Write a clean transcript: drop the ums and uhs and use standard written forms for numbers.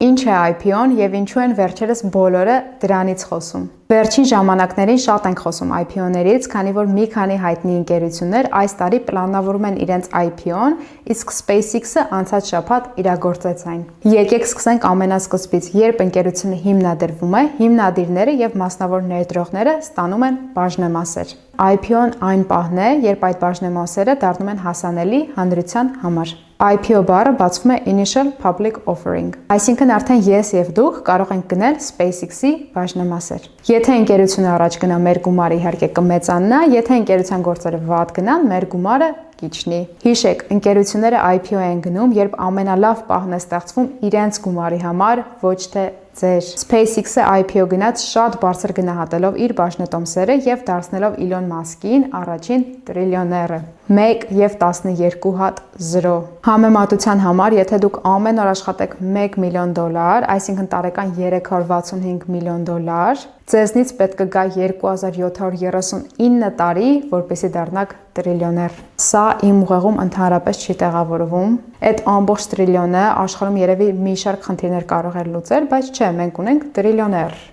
Ինչ է IPO-ն եւ ինչու են վերջերս բոլորը դրանից խոսում։ Վերջին ժամանակներին շատ ենք խոսում IPO-ներից, քանի որ մի քանի հայտնի ընկերություններ այս տարի պլանավորում են իրենց IPO-ն, իսկ SpaceX-ը անցած շաբաթ իրագործեց այն։ Եկեք սկսենք ամենասկզբից, երբ ընկերությունը հիմնադրվում է, հիմնադիրները եւ մասնավոր ներդրողները ստանում են բաժնեմասեր։ IPO-ն այն պահն է, երբ այդ բաժնեմասերը դառնում են հասանելի հանրության համար։ IPO բառը բացվում է Initial Public Offering, այսինքն արդեն ես եւ դուք կարող ենք գնել SpaceX-ի բաժնեմասեր։ Եթե ընկերությունը առաջ գնա, մեր գումարը իհարկե կմեծանա, եթե ընկերության գործերը վատ գնան, մեր գումարը կիջնի։ Հիշեք, ընկերությունները IPO են գնում, երբ ամենալավ պահն է ստեղծվում իրենց գումարի համար, ոչ թե ձեր։ SpaceX-ը IPO գնաց շատ բարձր գնահատելով իր բաժնետոմսերը եւ դարձնելով Իլոն Մասկին առաջին տրիլիոները։ 1 եւ 12 հատ 0։ Համեմատության համար, եթե դուք ամեն օր աշխատեք $1 միլիոն, այսինքն տարեկան $365 միլիոն, ձեզնից պետք է գա 2739 տարի, որպեսզի դառնաք տրիլիոներ։ Սա իմ ուղեղում ընդհանրապես չի տեղավորվում։ Այդ ամբողջ տրիլիոնը աշխարհում երևի մի շարք խնդիրներ կարող էր լուծել, բայց չէ, մենք ունենք տրիլիոներ։